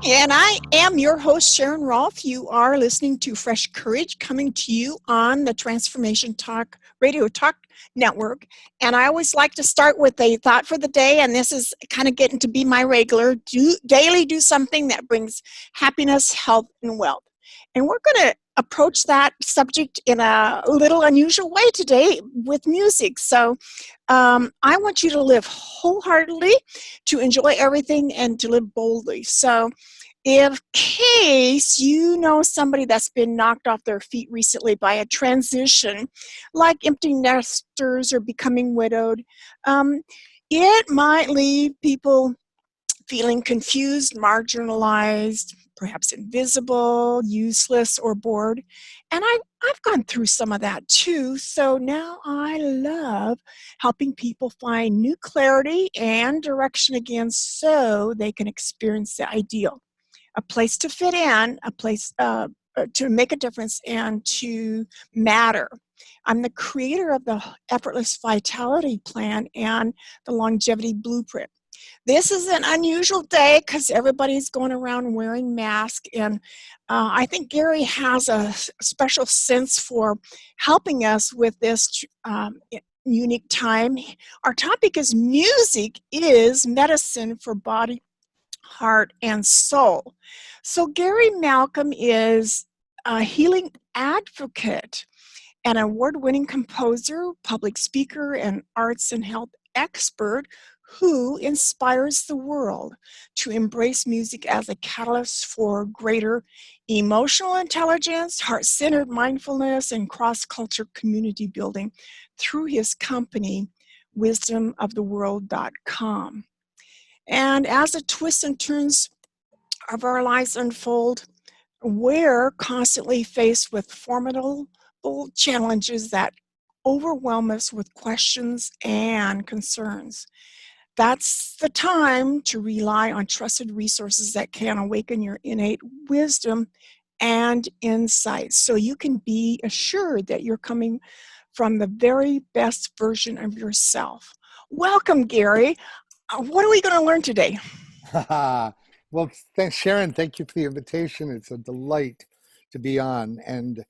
And I am your host, Sharon Rolph. You are listening to Fresh Courage, coming to you on the Transformation Talk Radio Talk Network. And I always like to start with a thought for the day, and this is kind of getting to be my regular. Daily do something that brings happiness, health, and wealth. And we're going to approach that subject in a little unusual way today with music. So I want you to live wholeheartedly, to enjoy everything, and to live boldly. So in case you know somebody that's been knocked off their feet recently by a transition, like empty nesters or becoming widowed, it might leave people feeling confused, marginalized, perhaps invisible, useless, or bored. And I've gone through some of that too. So now I love helping people find new clarity and direction again so they can experience the ideal. A place to fit in, a place to make a difference and to matter. I'm the creator of the Effortless Vitality Plan and the Longevity Blueprint. This is an unusual day because everybody's going around wearing masks, and I think Gary has a special sense for helping us with this unique time. Our topic is music is medicine for body, heart, and soul. So Gary Malkin is a healing advocate, an award-winning composer, public speaker, and arts and health expert who inspires the world to embrace music as a catalyst for greater emotional intelligence, heart-centered mindfulness, and cross-culture community building through his company, wisdomoftheworld.com. And as the twists and turns of our lives unfold, we're constantly faced with formidable challenges that overwhelm us with questions and concerns. That's the time to rely on trusted resources that can awaken your innate wisdom and insight so you can be assured that you're coming from the very best version of yourself. Welcome, Gary. What are we going to learn today? Well, thanks, Sharon. Thank you for the invitation. It's a delight to be on. And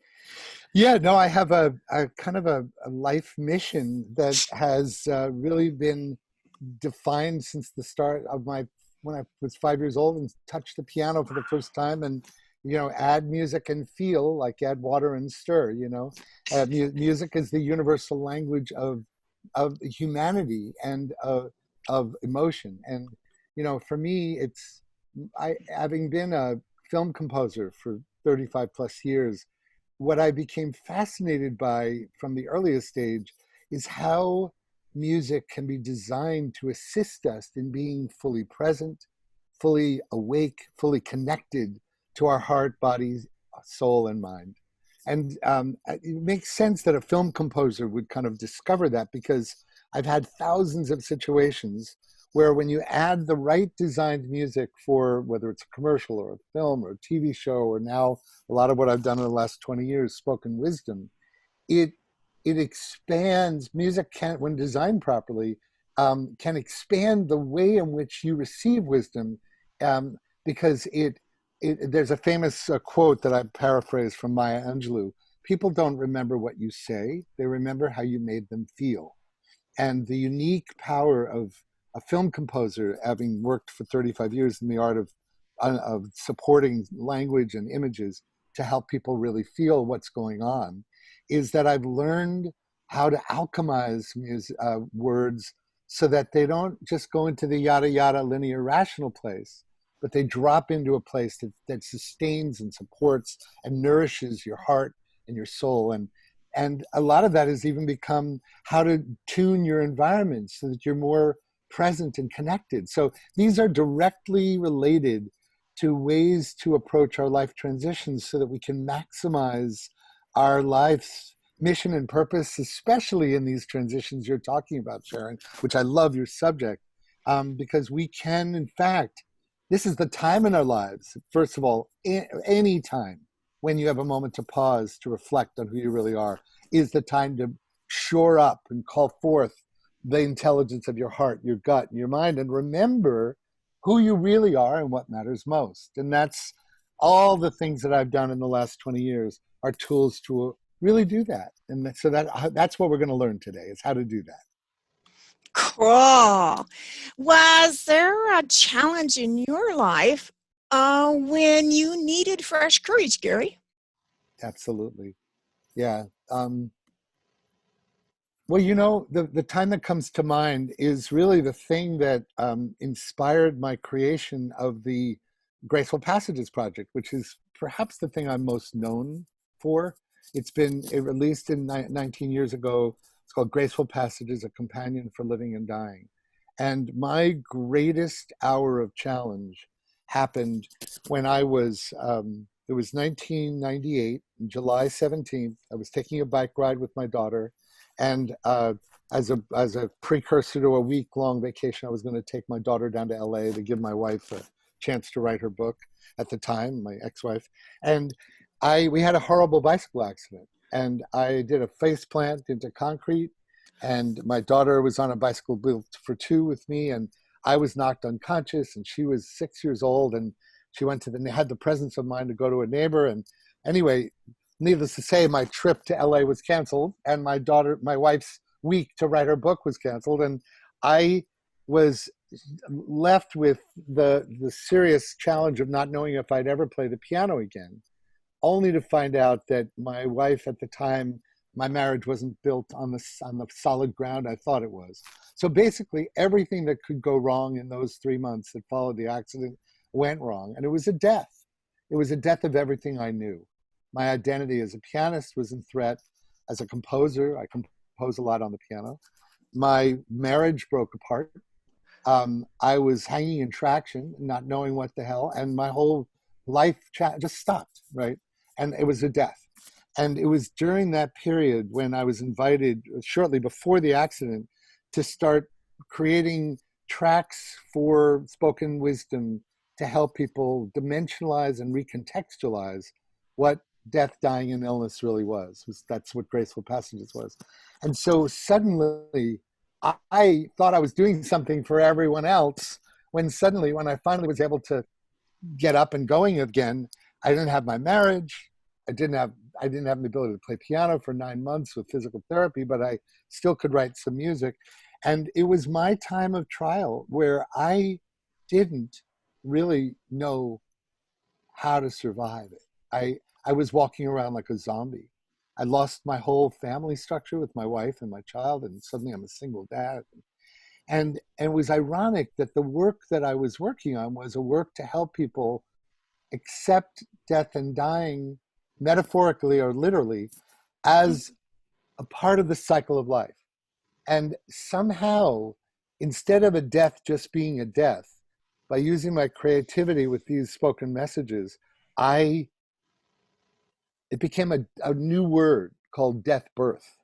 yeah, no, I have a kind of a life mission that has really been defined since the start of when I was 5 years old and touched the piano for the first time, and add music and feel, like add water and stir. Music is the universal language of humanity and of emotion. And for me, having been a film composer for 35 plus years, what I became fascinated by from the earliest stage is how music can be designed to assist us in being fully present, fully awake, fully connected to our heart, body, soul, and mind. And it makes sense that a film composer would kind of discover that, because I've had thousands of situations where when you add the right designed music for whether it's a commercial or a film or a TV show, or now a lot of what I've done in the last 20 years, spoken wisdom, it expands. Music can, when designed properly, can expand the way in which you receive wisdom, because there's a famous quote that I paraphrase from Maya Angelou: people don't remember what you say, they remember how you made them feel. And the unique power of a film composer, having worked for 35 years in the art of supporting language and images to help people really feel what's going on, is that I've learned how to alchemize words so that they don't just go into the yada yada linear rational place, but they drop into a place that sustains and supports and nourishes your heart and your soul. And a lot of that has even become how to tune your environment so that you're more present and connected. So these are directly related to ways to approach our life transitions so that we can maximize our life's mission and purpose, especially in these transitions you're talking about, Sharon, which I love your subject, because we can, in fact, this is the time in our lives, first of all, any time when you have a moment to pause, to reflect on who you really are, is the time to shore up and call forth the intelligence of your heart, your gut, and your mind, and remember who you really are and what matters most. And that's all the things that I've done in the last 20 years are tools to really do that. And so that's what we're going to learn today, is how to do that. Cool. Was there a challenge in your life when you needed fresh courage, Gary? Absolutely. Yeah. Well, the time that comes to mind is really the thing that inspired my creation of the Graceful Passages project, which is perhaps the thing I'm most known for. It released 19 years ago. It's called Graceful Passages, A Companion for Living and Dying. And my greatest hour of challenge happened when it was 1998, July 17th. I was taking a bike ride with my daughter. And as a precursor to a week-long vacation, I was going to take my daughter down to LA to give my wife a chance to write her book at the time, my ex-wife. And we had a horrible bicycle accident. And I did a face plant into concrete. And my daughter was on a bicycle built for two with me. And I was knocked unconscious. And she was 6 years old. And she had the presence of mind to go to a neighbor. And anyway, needless to say, my trip to LA was canceled, and my wife's week to write her book was canceled, and I was left with the serious challenge of not knowing if I'd ever play the piano again, only to find out that my wife at the time, my marriage wasn't built on the solid ground I thought it was. So basically, everything that could go wrong in those 3 months that followed the accident went wrong, and it was a death. It was a death of everything I knew. My identity as a pianist was in threat. As a composer, I compose a lot on the piano. My marriage broke apart. I was hanging in traction, not knowing what the hell, and my whole life just stopped, right? And it was a death. And it was during that period when I was invited, shortly before the accident, to start creating tracks for spoken wisdom to help people dimensionalize and recontextualize what death, dying, and illness really was. That's what Graceful Passages was. And so suddenly I thought I was doing something for everyone else, when I finally was able to get up and going again, I didn't have my marriage. I didn't have the ability to play piano for 9 months with physical therapy, but I still could write some music. And it was my time of trial where I didn't really know how to survive it. I was walking around like a zombie. I lost my whole family structure with my wife and my child, and suddenly I'm a single dad. And it was ironic that the work that I was working on was a work to help people accept death and dying, metaphorically or literally, as a part of the cycle of life. And somehow, instead of a death just being a death, by using my creativity with these spoken messages, it became a new word called death birth.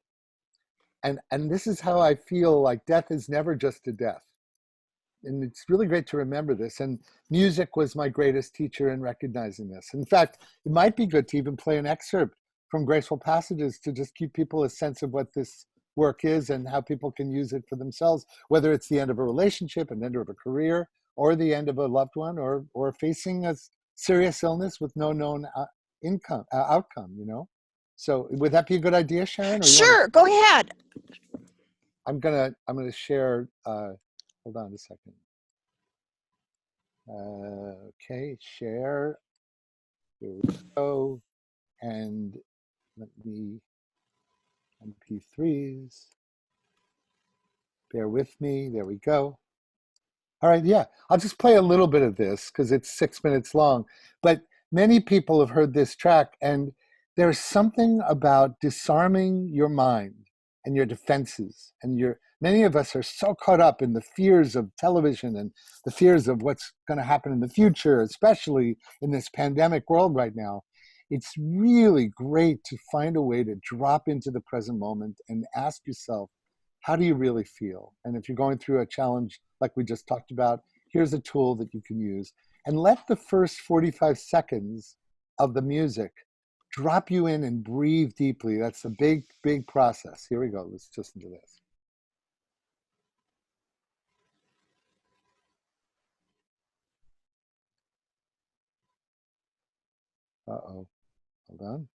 And this is how I feel like death is never just a death. And it's really great to remember this. And music was my greatest teacher in recognizing this. In fact, it might be good to even play an excerpt from Graceful Passages to just give people a sense of what this work is and how people can use it for themselves, whether it's the end of a relationship, an end of a career, or the end of a loved one, or facing a serious illness with no known outcome, So would that be a good idea, Sharon? Sure, go ahead. I'm gonna share. Hold on a second. Okay, share. Here we go. And let me MP3s. Bear with me. There we go. All right, yeah. I'll just play a little bit of this because it's 6 minutes long. But many people have heard this track, and there's something about disarming your mind and your defenses. And many of us are so caught up in the fears of television and the fears of what's going to happen in the future, especially in this pandemic world right now. It's really great to find a way to drop into the present moment and ask yourself, how do you really feel? And if you're going through a challenge like we just talked about, here's a tool that you can use. And let the first 45 seconds of the music drop you in and breathe deeply. That's a big, big process. Here we go. Let's listen to this. Uh-oh. Hold on.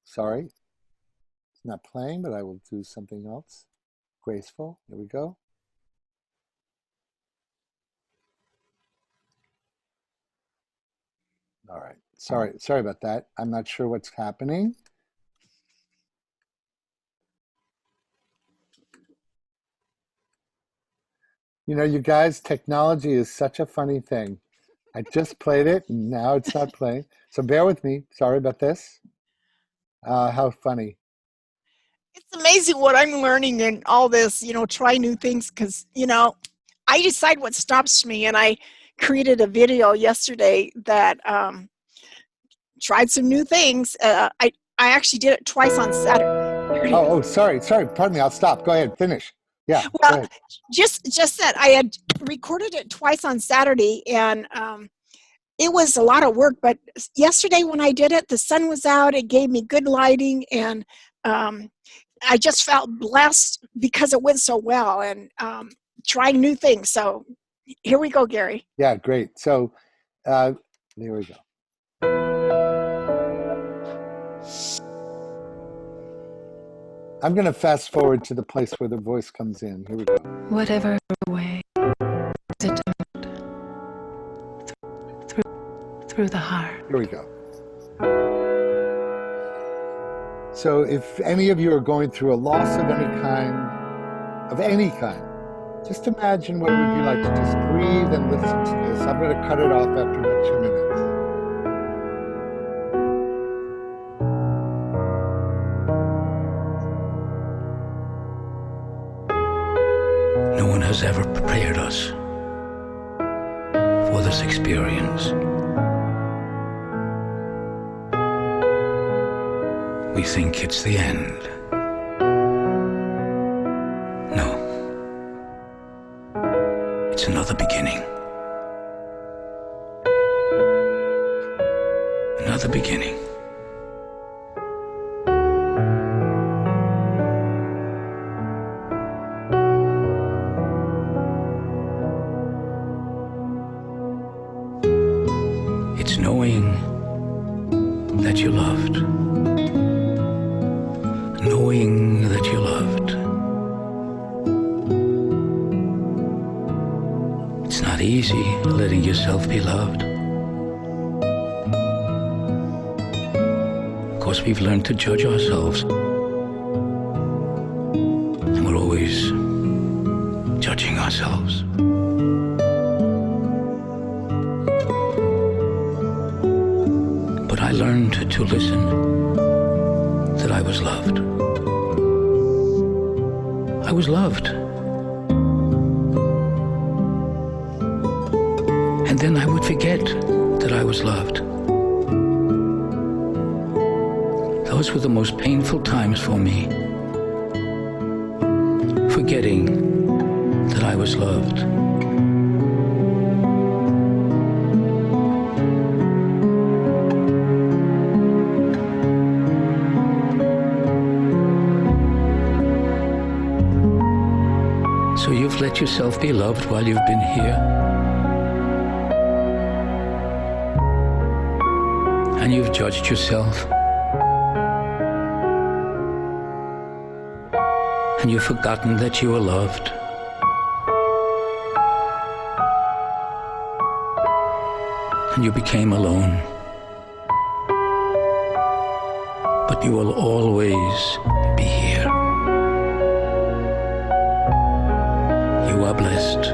Sorry. It's not playing, but I will do something else. Graceful. Here we go. All right. Sorry about that. I'm not sure what's happening. You know, you guys, technology is such a funny thing. I just played it and now it's not playing. So bear with me. Sorry about this. How funny. It's amazing what I'm learning in all this, try new things because, I decide what stops me. And I created a video yesterday that tried some new things. I actually did it twice on Saturday. Sorry. Pardon me. I'll stop. Go ahead. Finish. Yeah. Well, just that I had recorded it twice on Saturday, and it was a lot of work. But yesterday when I did it, the sun was out. It gave me good lighting, and I just felt blessed because it went so well, and trying new things. So here we go, Gary. Yeah, great. So there we go. I'm going to fast forward to the place where the voice comes in. Here we go. Whatever way is it through the heart. Here we go. So if any of you are going through a loss of any kind, just imagine what it would be like to just breathe and listen to this. I'm going to cut it off after about 2 minutes. No one has ever prepared us for this experience. We think it's the end. No. It's another beginning. Another beginning. It's knowing that you loved. Knowing that you loved. It's not easy letting yourself be loved. Of course, we've learned to judge ourselves. And we're always judging ourselves. But I learned to listen, that I was loved. I was loved. And then I would forget that I was loved. Those were the most painful times for me. Forgetting that I was loved. So you've let yourself be loved while you've been here. And you've judged yourself. And you've forgotten that you were loved. And you became alone. But you will always be here. You are blessed.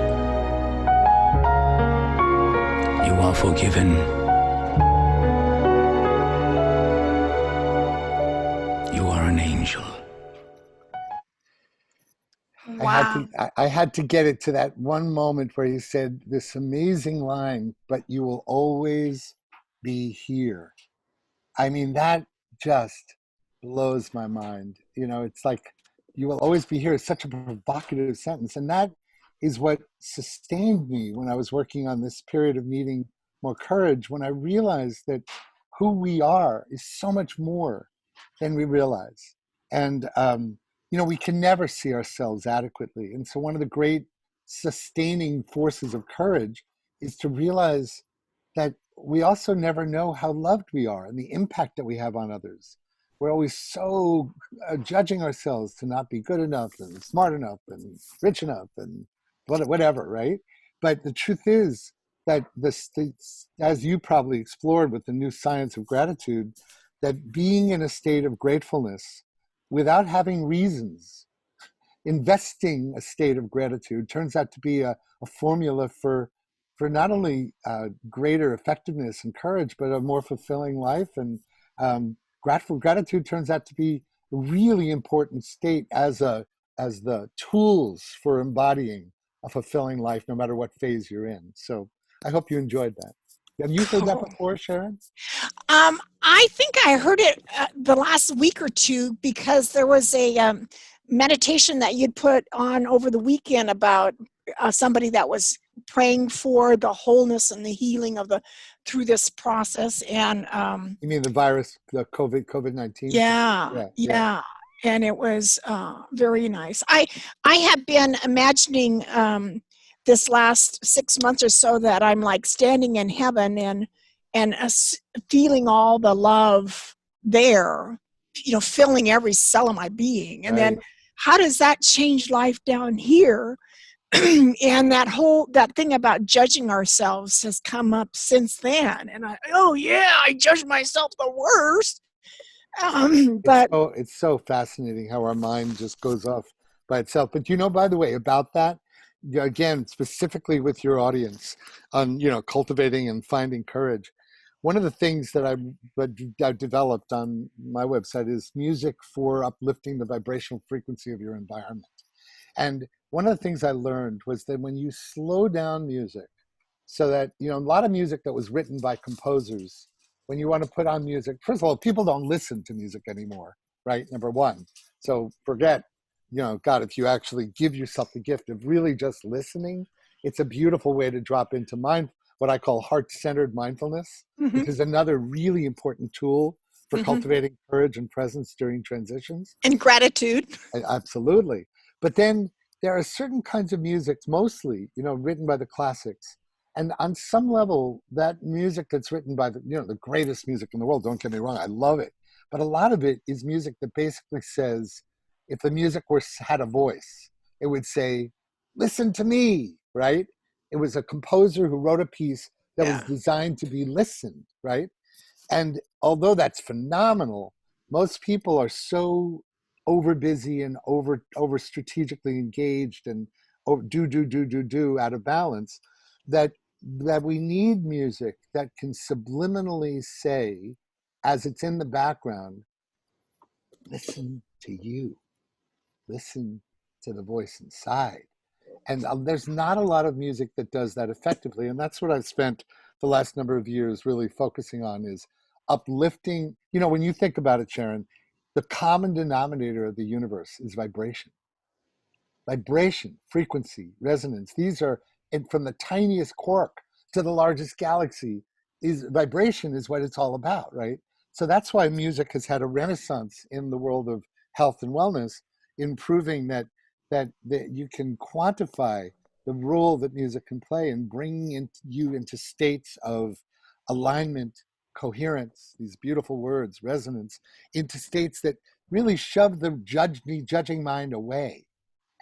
You are forgiven. You are an angel. Wow. I had to get it to that one moment where you said this amazing line, but you will always be here. I mean, that just blows my mind. You know, it's like, you will always be here. It's such a provocative sentence. And that is what sustained me when I was working on this period of needing more courage when I realized that who we are is so much more than we realize. And, we can never see ourselves adequately. And so one of the great sustaining forces of courage is to realize that we also never know how loved we are and the impact that we have on others. We're always so judging ourselves to not be good enough and smart enough and rich enough and whatever, right? But the truth is that as you probably explored with the new science of gratitude, that being in a state of gratefulness without having reasons, investing a state of gratitude turns out to be a formula for not only greater effectiveness and courage, but a more fulfilling life. And gratitude turns out to be a really important state as the tools for embodying a fulfilling life, no matter what phase you're in. So I hope you enjoyed that. Have you heard that before, Sharon? I think I heard it the last week or two, because there was a meditation that you'd put on over the weekend about somebody that was praying for the wholeness and the healing through this process. And you mean the virus, the COVID-19? Yeah. And it was very nice. I have been imagining this last 6 months or so that I'm like standing in heaven and feeling all the love there, filling every cell of my being. And then how does that change life down here? And that thing about judging ourselves has come up since then. And I judge myself the worst. But it's so fascinating how our mind just goes off by itself. But by the way, about that, again, specifically with your audience on, cultivating and finding courage, one of the things that I've developed on my website is music for uplifting the vibrational frequency of your environment. And one of the things I learned was that when you slow down music, so that, a lot of music that was written by composers, when you want to put on music, first of all, people don't listen to music anymore, right? Number one. So forget, God, if you actually give yourself the gift of really just listening, it's a beautiful way to drop into what I call heart-centered mindfulness, which is another really important tool for cultivating courage and presence during transitions. And gratitude. Absolutely. But then there are certain kinds of music, mostly, written by the classics. And on some level, that music that's written by the greatest music in the world, don't get me wrong, I love it. But a lot of it is music that basically says, if the music had a voice, it would say, listen to me, right? It was a composer who wrote a piece that was designed to be listened, right? And although that's phenomenal, most people are so over busy and over strategically engaged and do out of balance that we need music that can subliminally say, as it's in the background, listen to you, listen to the voice inside. And there's not a lot of music that does that effectively. And that's what I've spent the last number of years really focusing on, is uplifting. When you think about it, Sharon, the common denominator of the universe is vibration. Vibration, frequency, resonance. These are, and from the tiniest quark to the largest galaxy, vibration is what it's all about, right? So that's why music has had a renaissance in the world of health and wellness, in proving that you can quantify the role that music can play in bringing you into states of alignment, coherence, these beautiful words, resonance, into states that really shove the judging mind away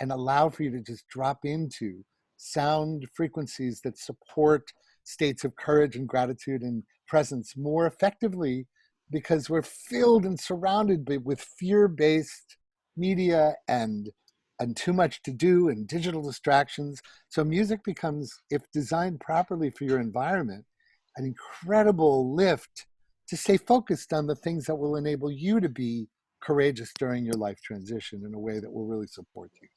and allow for you to just drop into sound frequencies that support states of courage and gratitude and presence more effectively, because we're filled and surrounded with fear-based media and too much to do and digital distractions. So music becomes, if designed properly for your environment, an incredible lift to stay focused on the things that will enable you to be courageous during your life transition in a way that will really support you.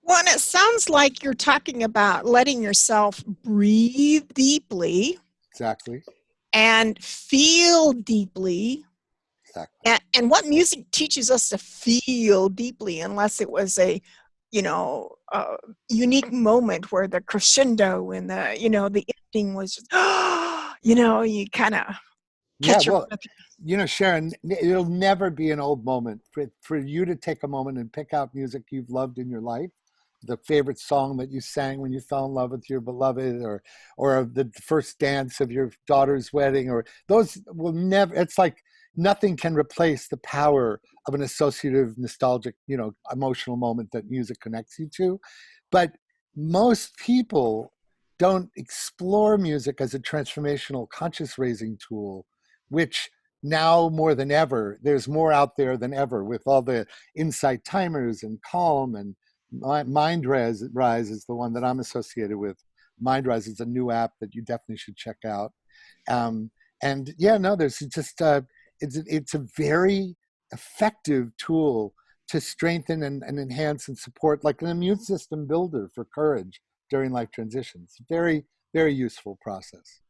Well, and it sounds like you're talking about letting yourself breathe deeply. Exactly. And feel deeply. Exactly. And what music teaches us to feel deeply, unless it was a unique moment where the crescendo and the ending was just, You kind of Yeah, catch your well, breath. Sharon, it'll never be an old moment for you to take a moment and pick out music you've loved in your life, the favorite song that you sang when you fell in love with your beloved, or the first dance of your daughter's wedding, or those will never. It's like nothing can replace the power of an associative, nostalgic, emotional moment that music connects you to. But most people don't explore music as a transformational conscious raising tool, which now more than ever, there's more out there than ever with all the insight timers and Calm and Mindrise is the one that I'm associated with. Mindrise is a new app that you definitely should check out. Um, and yeah, no, there's just it's a very effective tool to strengthen and enhance and support, like an immune system builder for courage during life transitions. Very, very useful process.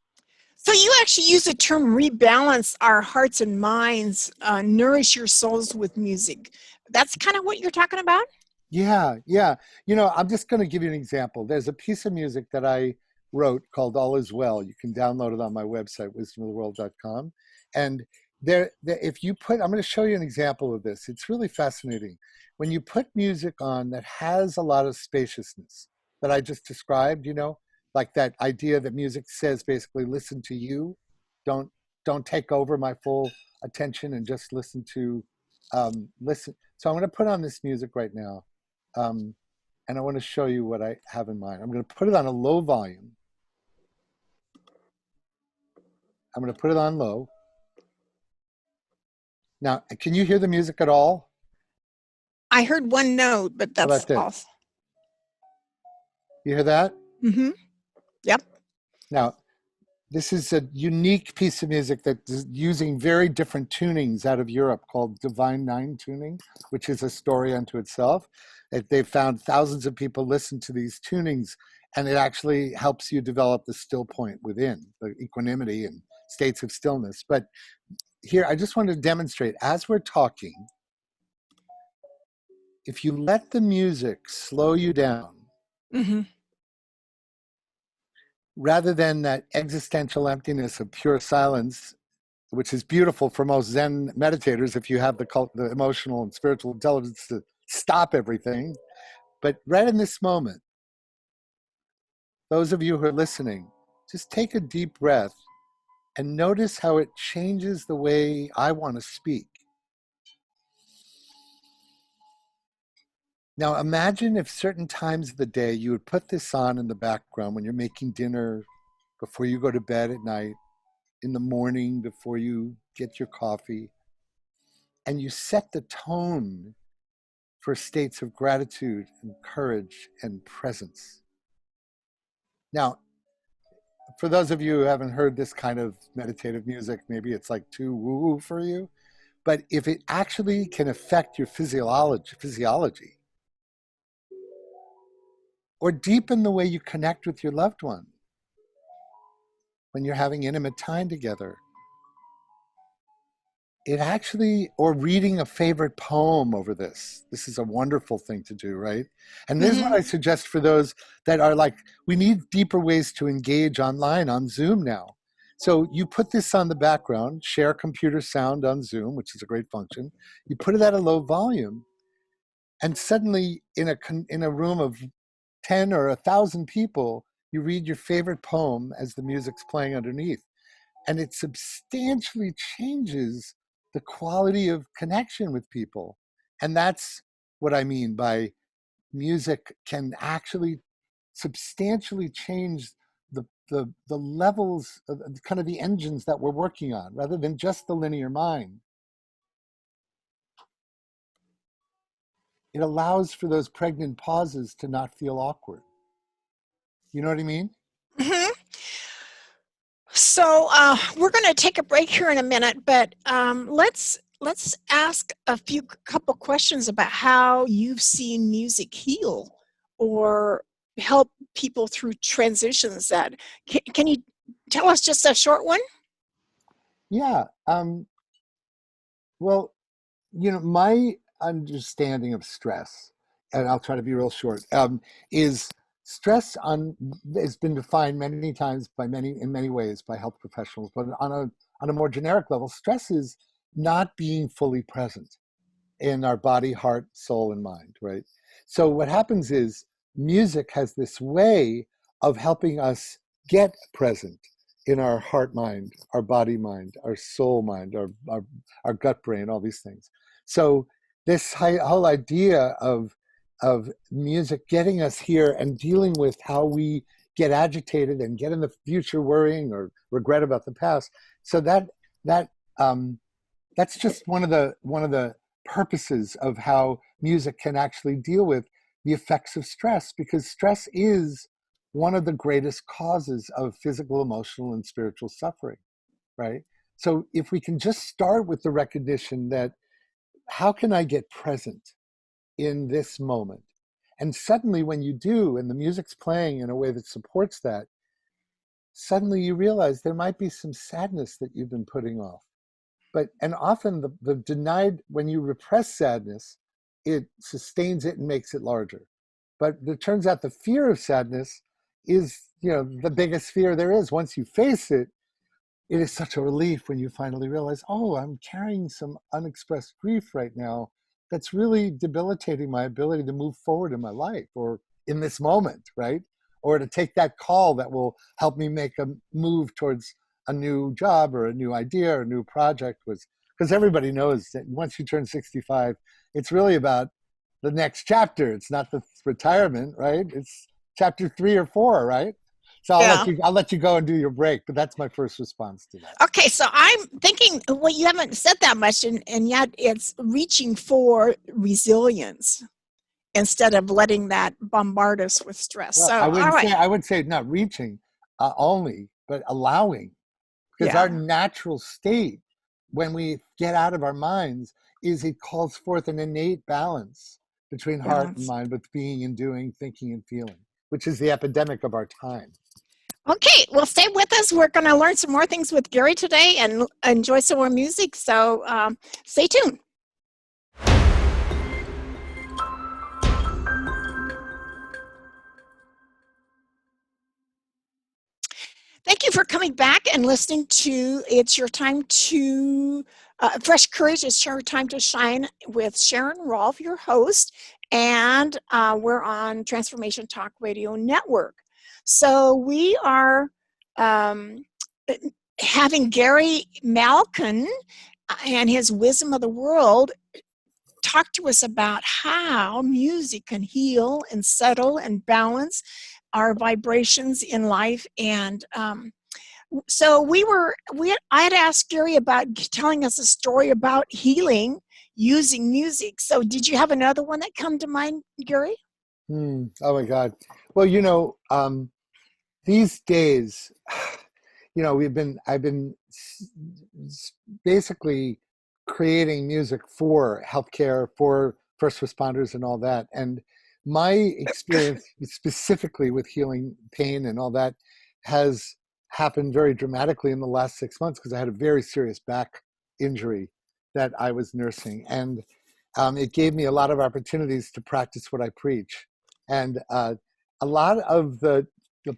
So you actually use the term rebalance our hearts and minds, nourish your souls with music. That's kind of what you're talking about? Yeah, yeah. I'm just going to give you an example. There's a piece of music that I wrote called All Is Well. You can download it on my website, wisdomoftheworld.com. And if you put, I'm going to show you an example of this. It's really fascinating. When you put music on that has a lot of spaciousness that I just described, like that idea that music says basically, listen to you, don't don't take over my full attention and just listen. So I'm going to put on this music right now. Um, and I want to show you what I have in mind. I'm going to put it on a low volume. I'm going to put it on low. Now, can you hear the music at all? I heard one note, but How that's about this? all. You hear that? Mm-hmm. Yep. Now, this is a unique piece of music that is using very different tunings out of Europe called Divine Nine tuning, which is a story unto itself. They've found thousands of people listen to these tunings, and it actually helps you develop the still point within, the equanimity and states of stillness. But here, I just wanted to demonstrate, as we're talking, if you let the music slow you down, Mm-hmm. rather than that existential emptiness of pure silence, which is beautiful for most Zen meditators if you have the emotional and spiritual intelligence to stop everything. But right in this moment, those of you who are listening, just take a deep breath and notice how it changes the way I want to speak. Now imagine if certain times of the day you would put this on in the background when you're making dinner, before you go to bed at night, in the morning before you get your coffee, and you set the tone for states of gratitude and courage and presence. Now, for those of you who haven't heard this kind of meditative music, maybe it's like too woo-woo for you, but if it actually can affect your physiology, or deepen the way you connect with your loved one when you're having intimate time together, it actually, or reading a favorite poem over this is a wonderful thing to do, right? And this is what I suggest for those that are like, we need deeper ways to engage online on Zoom now. So you put this on the background, share computer sound on Zoom, which is a great function. You put it at a low volume, and suddenly in a room of 10 or 1,000 people, you read your favorite poem as the music's playing underneath. And it substantially changes the quality of connection with people. And that's what I mean by music can actually substantially change the levels of kind of the engines that we're working on, rather than just the linear mind. It allows for those pregnant pauses to not feel awkward. You know what I mean? Mm-hmm. So we're going to take a break here in a minute, but let's ask a couple questions about how you've seen music heal or help people through transitions. That can you tell us just a short one? Yeah. Well, my understanding of stress, and I'll try to be real short, is stress has been defined many times in many ways by health professionals, but on a more generic level, stress is not being fully present in our body, heart, soul, and mind, right? So what happens is music has this way of helping us get present in our heart mind, our body mind, our soul mind, our gut brain, all these things. So this whole idea of music getting us here and dealing with how we get agitated and get in the future worrying or regret about the past. So that's just one of the purposes of how music can actually deal with the effects of stress, because stress is one of the greatest causes of physical, emotional, and spiritual suffering, right? So if we can just start with the recognition that how can I get present in this moment? And suddenly when you do, and the music's playing in a way that supports that, suddenly you realize there might be some sadness that you've been putting off. And often the denied, when you repress sadness, it sustains it and makes it larger. But it turns out the fear of sadness is, the biggest fear there is. Once you face it, it is such a relief when you finally realize, oh, I'm carrying some unexpressed grief right now that's really debilitating my ability to move forward in my life or in this moment, right? Or to take that call that will help me make a move towards a new job or a new idea or a new project. Because everybody knows that once you turn 65, it's really about the next chapter. It's not the retirement, right? It's chapter 3 or 4, right? So Yeah. I'll let you go and do your break, but that's my first response to that. Okay, so I'm thinking, well, you haven't said that much, and yet it's reaching for resilience instead of letting that bombard us with stress. Well, So, all right. I would say not reaching only, but allowing, because our Yeah. natural state when we get out of our minds is it calls forth an innate balance between heart and Balance. mind, with being and doing, thinking and feeling, which is the epidemic of our time. Okay, well, stay with us. We're going to learn some more things with Gary today and enjoy some more music. So stay tuned. Thank you for coming back and listening to It's Your Time to Fresh Courage. It's your time to shine with Sharon Rolph, your host, and we're on Transformation Talk Radio Network. So we are having Gary Malkin and his Wisdom of the World talk to us about how music can heal and settle and balance our vibrations in life. And so I had asked Gary about telling us a story about healing using music. So did you have another one that come to mind, Gary? Oh my God. Well, these days, I've been basically creating music for healthcare, for first responders and all that. And my experience specifically with healing pain and all that has happened very dramatically in the last 6 months, because I had a very serious back injury that I was nursing. And it gave me a lot of opportunities to practice what I preach. And a lot of the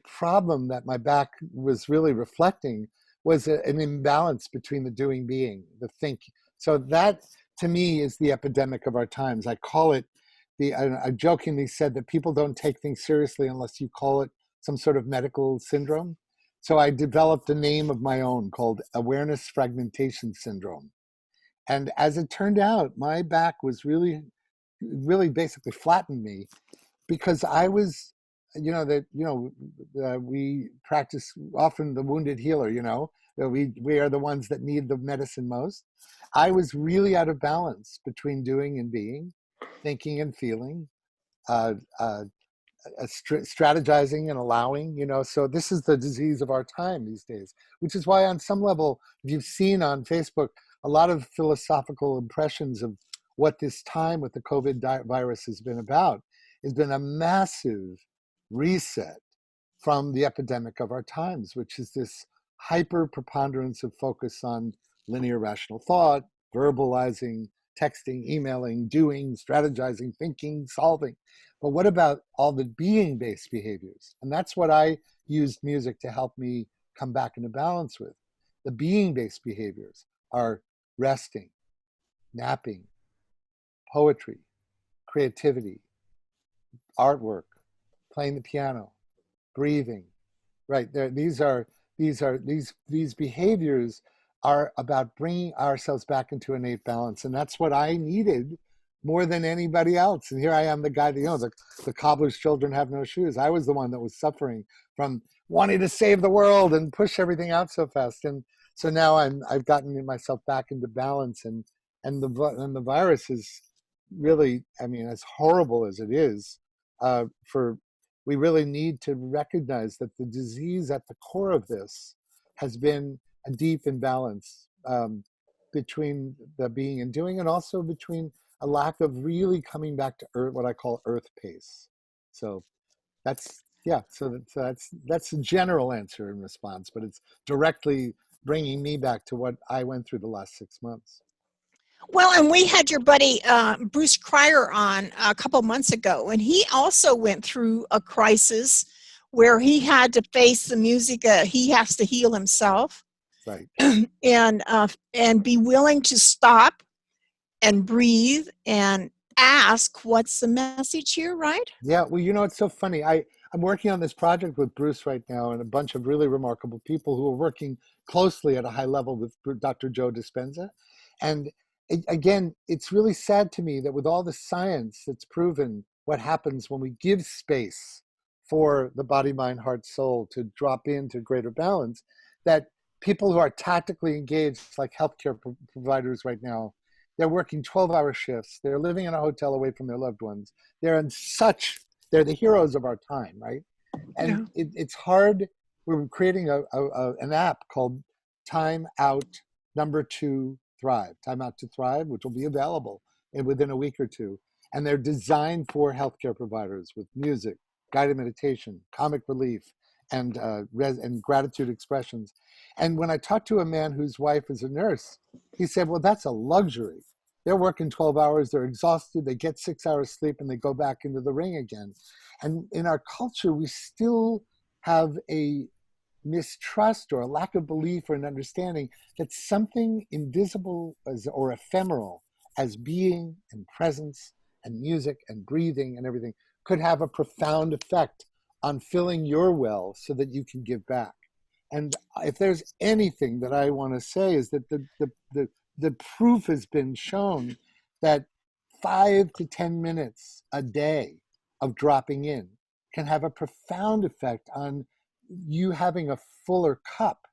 problem that my back was really reflecting was an imbalance between the doing being, the think. So that, to me, is the epidemic of our times. I call it I jokingly said that people don't take things seriously unless you call it some sort of medical syndrome. So I developed a name of my own called awareness fragmentation syndrome. And as it turned out, my back was really basically flattened me, because I was, we practice often the wounded healer, that we are the ones that need the medicine most. I was really out of balance between doing and being, thinking and feeling, uh, uh, strategizing and allowing, so this is the disease of our time these days, which is why on some level, if you've seen on Facebook, a lot of philosophical impressions of what this time with the COVID virus has been about, has been a massive reset from the epidemic of our times, which is this hyper preponderance of focus on linear rational thought, verbalizing, texting, emailing, doing, strategizing, thinking, solving. But what about all the being-based behaviors? And that's what I used music to help me come back into balance with. The being-based behaviors are resting, napping, poetry, creativity, artwork, playing the piano, breathing. Right there, these behaviors are about bringing ourselves back into innate balance, and that's what I needed more than anybody else. And here I am, the guy that, the cobbler's children have no shoes. I was the one that was suffering from wanting to save the world and push everything out so fast. And so now I've gotten myself back into balance, and the virus is really, I mean, as horrible as it is, for we really need to recognize that the disease at the core of this has been a deep imbalance between the being and doing, and also between a lack of really coming back to earth, what I call earth pace. So that's, yeah, so that's a general answer and response, but it's directly bringing me back to what I went through the last 6 months. Well, and we had your buddy Bruce Cryer on a couple months ago, and he also went through a crisis where he had to face the music. He has to heal himself, Right. and be willing to stop and breathe and ask, "What's the message here?" Right? Yeah. Well, it's so funny. I'm working on this project with Bruce right now, and a bunch of really remarkable people who are working closely at a high level with Dr. Joe Dispenza, and again, it's really sad to me that with all the science that's proven what happens when we give space for the body, mind, heart, soul to drop into greater balance, that people who are tactically engaged, like healthcare providers right now, they're working 12-hour shifts. They're living in a hotel away from their loved ones. They're the heroes of our time, right? And it's hard. We're creating an app called Time Out #2 Thrive, Time Out to Thrive, which will be available within a week or two. And they're designed for healthcare providers with music, guided meditation, comic relief, and gratitude expressions. And when I talked to a man whose wife is a nurse, he said, well, that's a luxury. They're working 12 hours, they're exhausted, they get 6 hours sleep, and they go back into the ring again. And in our culture, we still have a mistrust or a lack of belief or an understanding that something invisible or ephemeral as being and presence and music and breathing and everything could have a profound effect on filling your well so that you can give back. And if there's anything that I want to say is that the proof has been shown that 5 to 10 minutes a day of dropping in can have a profound effect on you having a fuller cup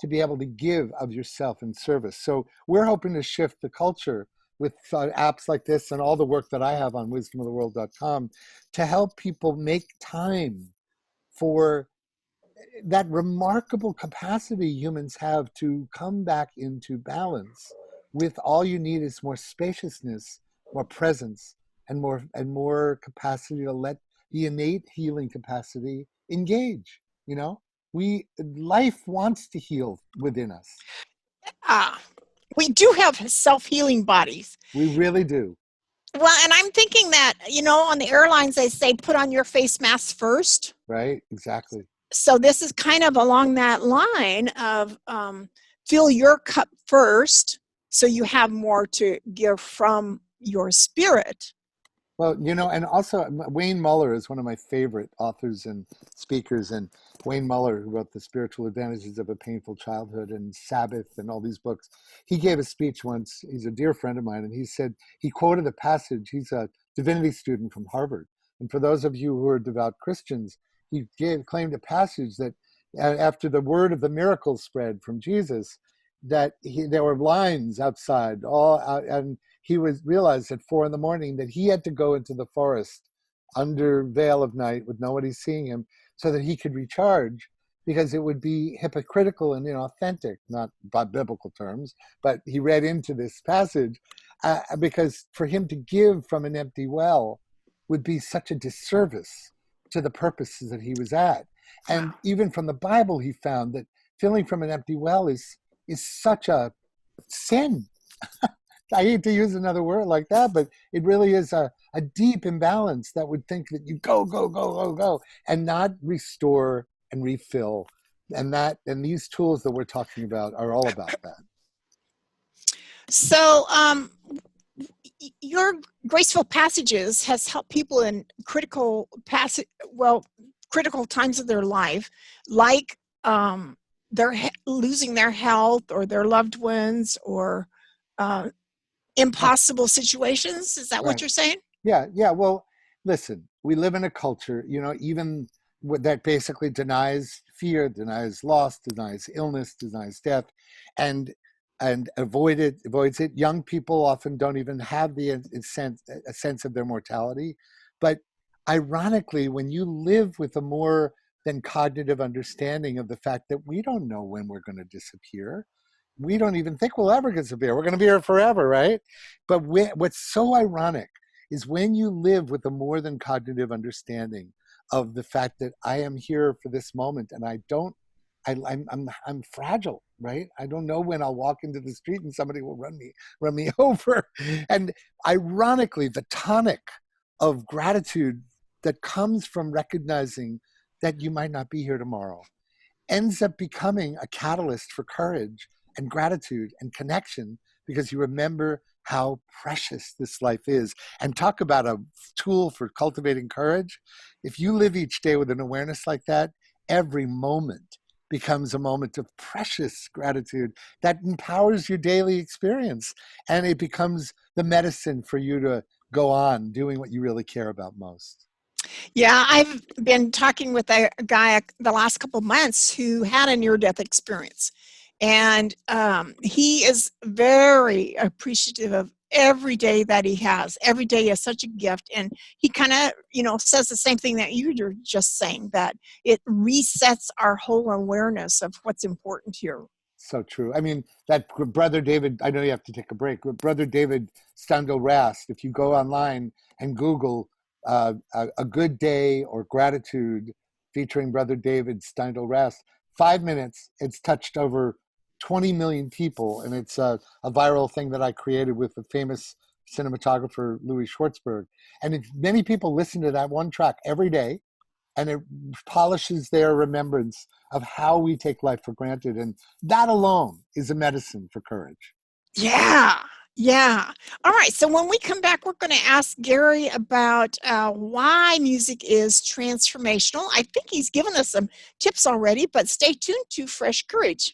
to be able to give of yourself in service. So we're hoping to shift the culture with apps like this and all the work that I have on wisdomoftheworld.com to help people make time for that remarkable capacity humans have to come back into balance with all you need is more spaciousness, more presence, and more capacity to let the innate healing capacity engage. Life wants to heal within us. We do have self-healing bodies. We really do. Well, and I'm thinking that, on the airlines, they say put on your face mask first. Right, exactly. So this is kind of along that line of fill your cup first so you have more to give from your spirit. Well, and also Wayne Muller is one of my favorite authors and speakers. And Wayne Muller, who wrote The Spiritual Advantages of a Painful Childhood and Sabbath and all these books, he gave a speech once. He's a dear friend of mine. And he said, he quoted a passage. He's a divinity student from Harvard. And for those of you who are devout Christians, he claimed a passage that after the word of the miracle spread from Jesus, that there were lines outside, and he realized at 4 a.m. that he had to go into the forest under veil of night with nobody seeing him so that he could recharge, because it would be hypocritical and inauthentic, not by biblical terms, but he read into this passage because for him to give from an empty well would be such a disservice to the purposes that he was at. And even from the Bible, he found that filling from an empty well is such a sin. I hate to use another word like that, but it really is a deep imbalance that would think that you go, go, go, go, go, and not restore and refill. And these tools that we're talking about are all about that. So, your Graceful Passages has helped people in critical times of their life, like they're losing their health or their loved ones or impossible situations. Is that what you're saying? Yeah. Well, listen, we live in a culture, even that basically denies fear, denies loss, denies illness, denies death, and avoids it. Young people often don't even have a sense of their mortality. But ironically, when you live with a more than cognitive understanding of the fact that we don't know when we're going to disappear, we don't even think we'll ever disappear. We're going to be here forever, right? But what's so ironic is when you live with a more than cognitive understanding of the fact that I am here for this moment, and I'm fragile, right? I don't know when I'll walk into the street and somebody will run me over. And ironically, the tonic of gratitude that comes from recognizing that you might not be here tomorrow ends up becoming a catalyst for courage and gratitude and connection, because you remember how precious this life is. And talk about a tool for cultivating courage. If you live each day with an awareness like that, every moment becomes a moment of precious gratitude that empowers your daily experience. And it becomes the medicine for you to go on doing what you really care about most. Yeah, I've been talking with a guy the last couple of months who had a near-death experience. And he is very appreciative of every day that he has. Every day is such a gift. And he kind of, says the same thing that you're just saying, that it resets our whole awareness of what's important here. So true. I mean, that Brother David, I know you have to take a break, but Brother David Steindl-Rast, if you go online and Google a good day or gratitude featuring Brother David Steindl-Rast, 5 minutes, it's touched over 20 million people. And it's a viral thing that I created with the famous cinematographer, Louis Schwartzberg. And many people listen to that one track every day, and it polishes their remembrance of how we take life for granted. And that alone is a medicine for courage. Yeah. Yeah. All right. So when we come back, we're going to ask Gary about why music is transformational. I think he's given us some tips already, but stay tuned to Fresh Courage.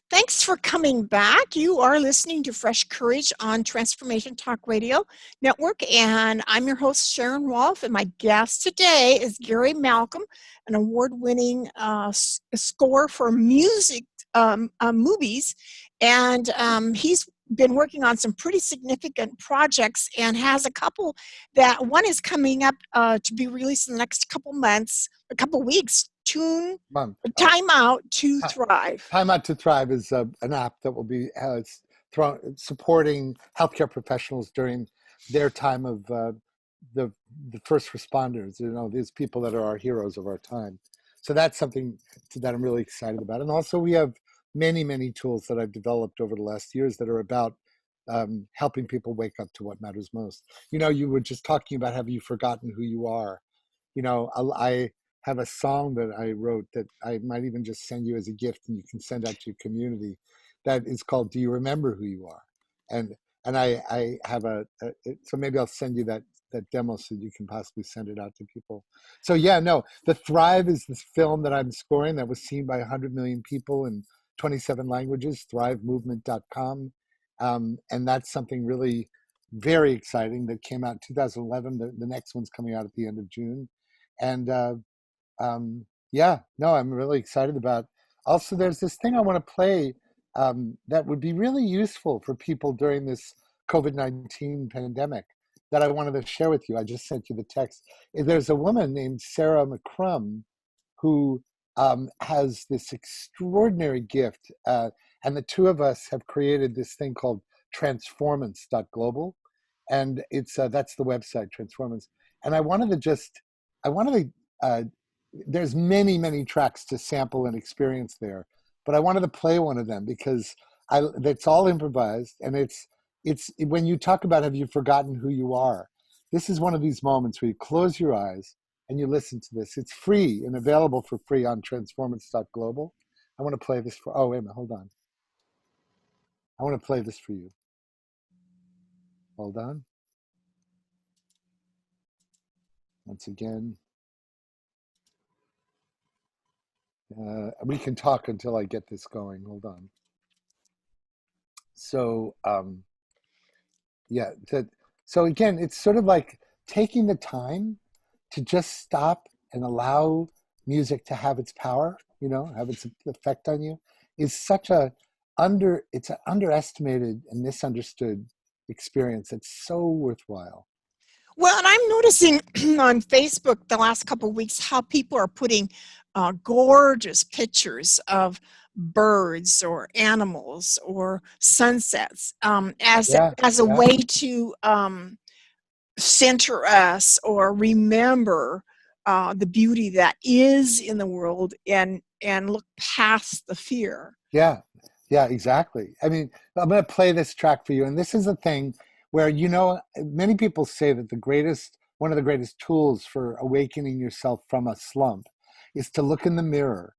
Thanks for coming back. You are listening to Fresh Courage on Transformation Talk Radio Network, and I'm your host, Sharon Rolph, and my guest today is Gary Malkin, an award-winning score for music movies, and he's been working on some pretty significant projects and has a couple that one is coming up to be released in the next couple weeks. Time Out to Thrive. Time Out to Thrive is an app that will be supporting healthcare professionals during their time of the first responders. These people that are our heroes of our time. So that's something that I'm really excited about. And also we have many, many tools that I've developed over the last years that are about helping people wake up to what matters most. You were just talking about, have you forgotten who you are? I have a song that I wrote that I might even just send you as a gift, and you can send out to your community, that is called "Do You Remember Who You Are?" And I have so maybe I'll send you that demo so you can possibly send it out to people. So The Thrive is this film that I'm scoring that was seen by 100 million people in 27 languages, thrivemovement.com. And that's something really very exciting that came out in 2011. The next one's coming out at the end of June. And I'm really excited about. Also, there's this thing I want to play that would be really useful for people during this COVID-19 pandemic that I wanted to share with you. I just sent you the text. There's a woman named Sarah McCrum who has this extraordinary gift, and the two of us have created this thing called transformance.global, and it's that's the website, Transformance. And I wanted to there's many, many tracks to sample and experience there, but I wanted to play one of them because it's all improvised, and it's when you talk about have you forgotten who you are, this is one of these moments where you close your eyes and you listen to this. It's free and available for free on transformance.global. I want to play this for, oh, wait a minute, hold on. I want to play this for you. Hold on. Once again. We can talk until I get this going. Hold on. So, yeah. So again, it's sort of like taking the time to just stop and allow music to have its power, have its effect on you, is such it's an underestimated and misunderstood experience. It's so worthwhile. Well, and I'm noticing on Facebook the last couple of weeks how people are putting gorgeous pictures of birds or animals or sunsets as a way to center us or remember the beauty that is in the world and look past the fear. Yeah, exactly. I mean, I'm going to play this track for you. And this is a thing where, many people say that one of the greatest tools for awakening yourself from a slump is to look in the mirror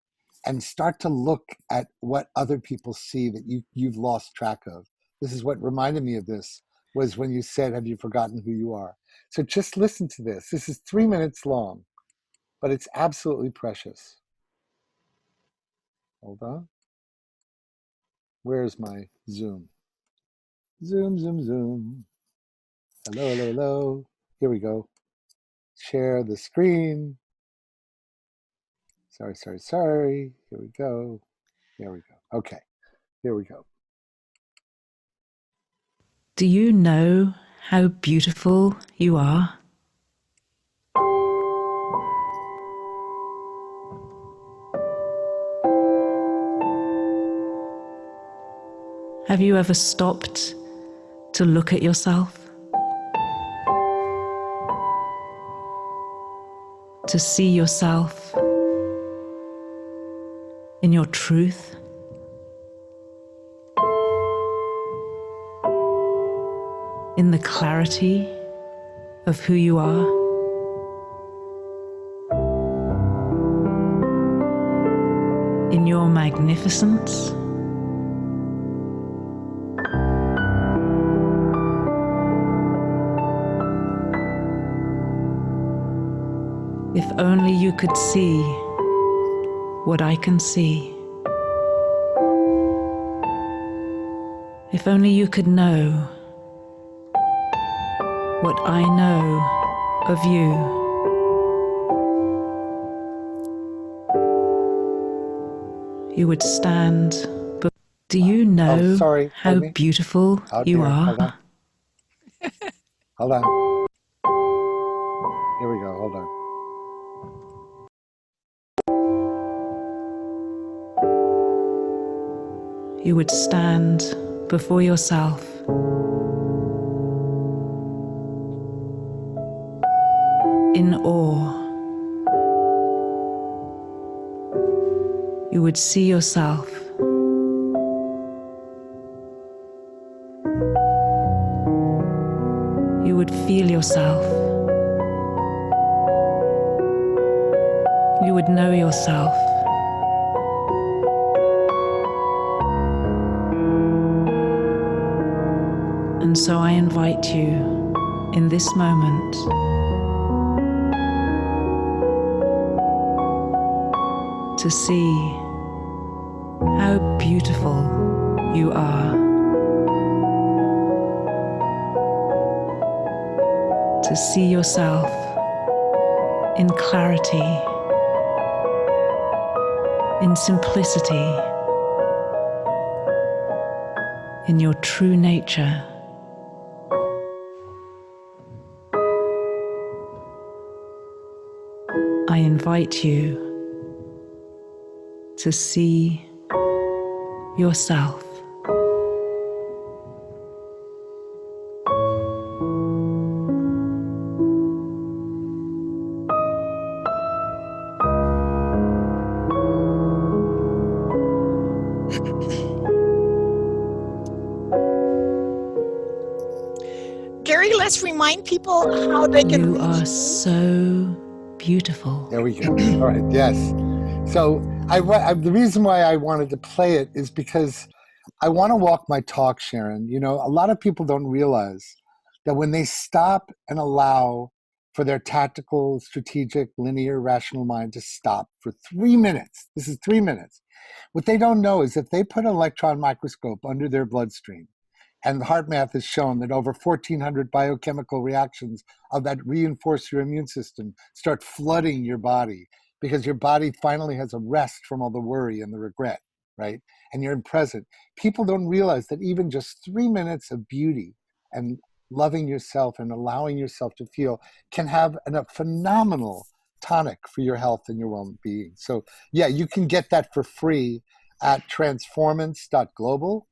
and start to look at what other people see that you've lost track of. This is what reminded me of this, was when you said, have you forgotten who you are? So just listen to this. This is 3 minutes long, but it's absolutely precious. Hold on. Where's my Zoom? Zoom, zoom, zoom. Hello, hello, hello. Here we go. Share the screen. Sorry. Here we go. There we go. Okay, here we go. Do you know how beautiful you are? Have you ever stopped to look at yourself? To see yourself in your truth? In the clarity of who you are? In your magnificence? If only you could see what I can see. If only you could know what I know of you. You would stand. Do you know how beautiful you are? Hold on. Hold on. Here we go. Hold on. You would stand before yourself in awe. You would see yourself you would feel yourself. You would know yourself. And so I invite you in this moment to see how beautiful you are, to see yourself in clarity, in simplicity, in your true nature. I invite you to see yourself. us remind people how they can You reach are you? so beautiful. There we go. All right. Yes. So the reason why I wanted to play it is because I want to walk my talk, Sharon. You know, a lot of people don't realize that when they stop and allow for their tactical, strategic, linear, rational mind to stop for 3 minutes, this is 3 minutes. What they don't know is if they put an electron microscope under their bloodstream, and heart math has shown that over 1,400 biochemical reactions of that reinforce your immune system start flooding your body because your body finally has a rest from all the worry and the regret, right? And you're in present. People don't realize that even just 3 minutes of beauty and loving yourself and allowing yourself to feel can have a phenomenal tonic for your health and your well-being. So yeah, you can get that for free at transformance.global.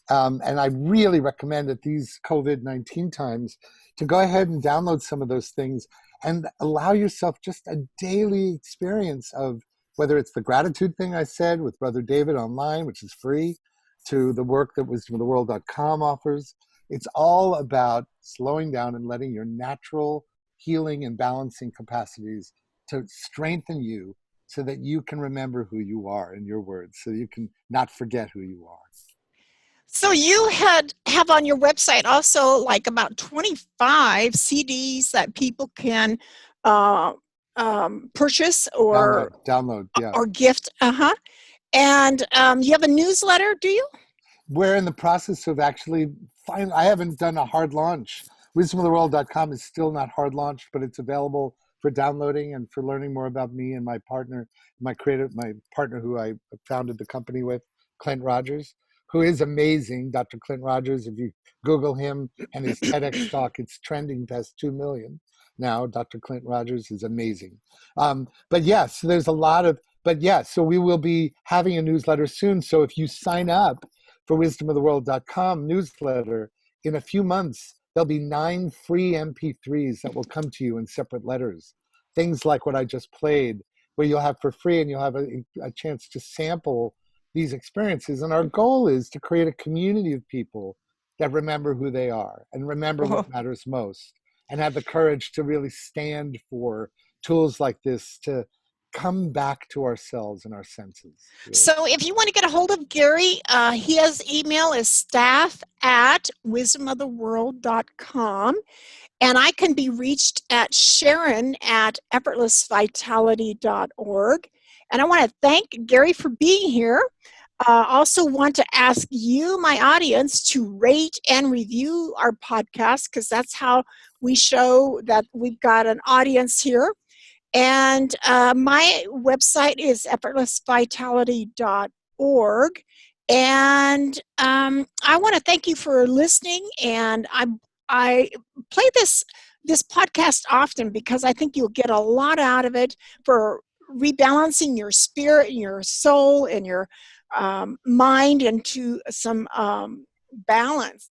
And I really recommend at these COVID-19 times to go ahead and download some of those things and allow yourself just a daily experience of whether it's the gratitude thing I said with Brother David online, which is free, to the work that wisdomoftheworld.com offers. It's all about slowing down and letting your natural healing and balancing capacities to strengthen you so that you can remember who you are, in your words, so you can not forget who you are. So you have on your website also like about 25 CDs that people can purchase or download, yeah, or gift. And you have a newsletter, do you? We're in the process of actually I haven't done a hard launch. Wisdomoftheworld.com is still not hard launched, but it's available for downloading and for learning more about me and my partner, my partner who I founded the company with, Clint Rogers, who is amazing. Dr. Clint Rogers, if you Google him and his TEDx talk, it's trending past 2 million now. Dr. Clint Rogers is amazing. But yes, there's a lot of, but yeah, so we will be having a newsletter soon. So if you sign up for wisdomoftheworld.com newsletter, in a few months, there'll be 9 free MP3s that will come to you in separate letters. Things like what I just played, where you'll have for free and you'll have a chance to sample these experiences. And our goal is to create a community of people that remember who they are and remember what matters most and have the courage to really stand for tools like this to come back to ourselves and our senses. Really. So if you want to get a hold of Gary, his email is staff@wisdomoftheworld.com. And I can be reached at Sharon@effortlessvitality.org. And I want to thank Gary for being here. Also want to ask you, my audience, to rate and review our podcast, because that's how we show that we've got an audience here. And my website is effortlessvitality.org. And I want to thank you for listening. And I play this podcast often because I think you'll get a lot out of it for rebalancing your spirit and your soul and your mind into some balance.